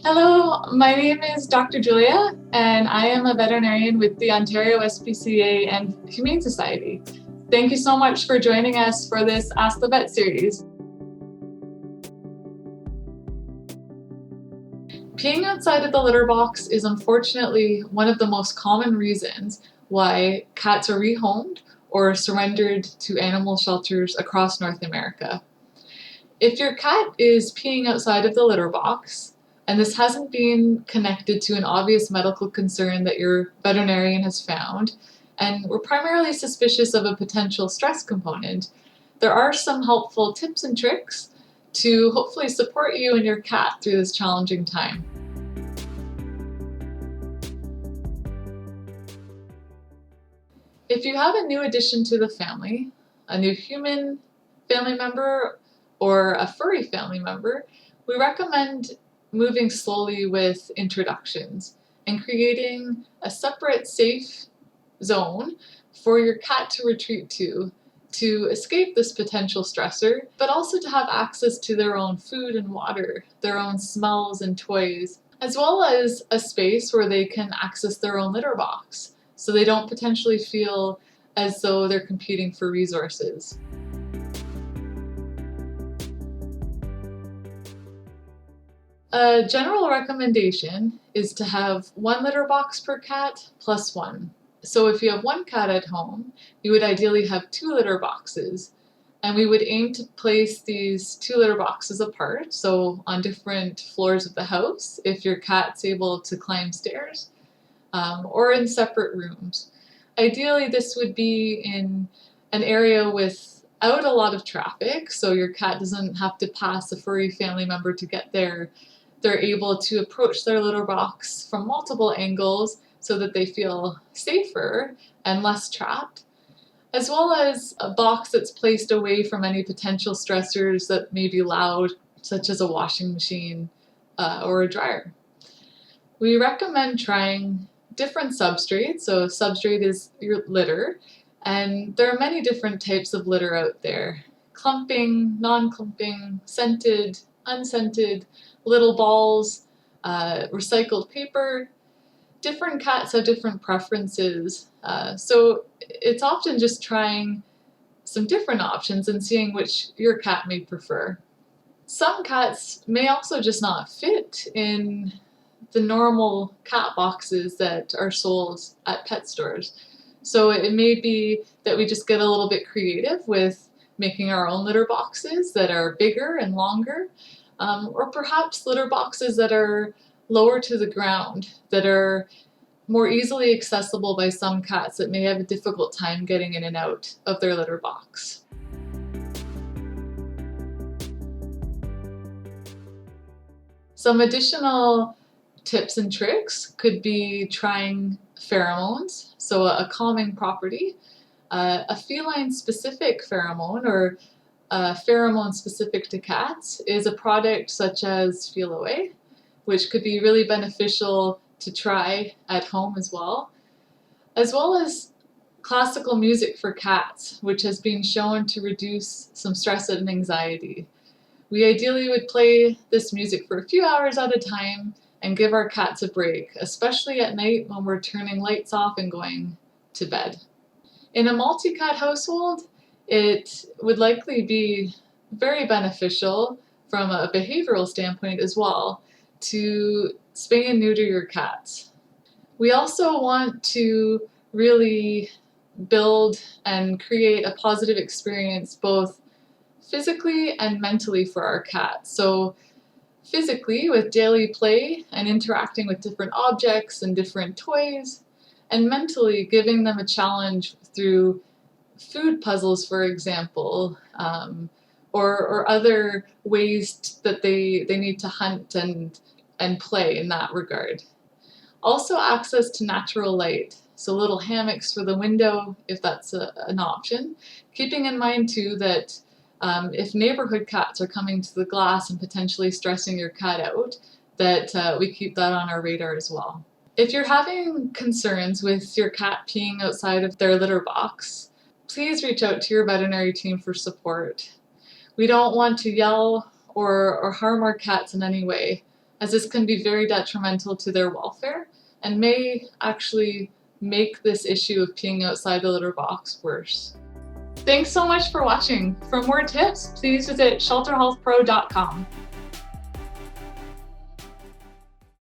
Hello, my name is Dr. Julia, and I am a veterinarian with the Ontario SPCA and Humane Society. Thank you so much for joining us for this Ask the Vet series. Peeing outside of the litter box is unfortunately one of the most common reasons why cats are rehomed or surrendered to animal shelters across North America. If your cat is peeing outside of the litter box, and this hasn't been connected to an obvious medical concern that your veterinarian has found, and we're primarily suspicious of a potential stress component, there are some helpful tips and tricks to hopefully support you and your cat through this challenging time. If you have a new addition to the family, a new human family member or a furry family member, we recommend moving slowly with introductions and creating a separate safe zone for your cat to retreat to escape this potential stressor, but also to have access to their own food and water, their own smells and toys, as well as a space where they can access their own litter box so they don't potentially feel as though they're competing for resources. A general recommendation is to have one litter box per cat plus one. So if you have one cat at home, you would ideally have two litter boxes, and we would aim to place these two litter boxes apart, so on different floors of the house if your cat's able to climb stairs, or in separate rooms. Ideally, this would be in an area without a lot of traffic, so your cat doesn't have to pass a furry family member to get there. They're able to approach their litter box from multiple angles so that they feel safer and less trapped, as well as a box that's placed away from any potential stressors that may be loud, such as a washing machine or a dryer. We recommend trying different substrates. So substrate is your litter, and there are many different types of litter out there. Clumping, non-clumping, scented, unscented, little balls, recycled paper. Different cats have different preferences, so it's often just trying some different options and seeing which your cat may prefer. Some cats may also just not fit in the normal cat boxes that are sold at pet stores. So it may be that we just get a little bit creative with making our own litter boxes that are bigger and longer, or perhaps litter boxes that are lower to the ground, that are more easily accessible by some cats that may have a difficult time getting in and out of their litter box. Some additional tips and tricks could be trying pheromones, so a calming property, a feline-specific pheromone or a pheromone specific to cats is a product such as Feel Away, which could be really beneficial to try at home as well as classical music for cats, which has been shown to reduce some stress and anxiety. We ideally would play this music for a few hours at a time and give our cats a break, especially at night when we're turning lights off and going to bed. In a multi-cat household, it would likely be very beneficial from a behavioral standpoint as well to spay and neuter your cats. We also want to really build and create a positive experience both physically and mentally for our cats. So physically with daily play and interacting with different objects and different toys, and mentally giving them a challenge through food puzzles, for example, or other ways that they need to hunt and play in that regard. Also access to natural light, so little hammocks for the window if that's an option. Keeping in mind too that if neighborhood cats are coming to the glass and potentially stressing your cat out, that we keep that on our radar as well. If you're having concerns with your cat peeing outside of their litter box, please reach out to your veterinary team for support. We don't want to yell or harm our cats in any way, as this can be very detrimental to their welfare and may actually make this issue of peeing outside the litter box worse. Thanks so much for watching. For more tips, please visit shelterhealthpro.com.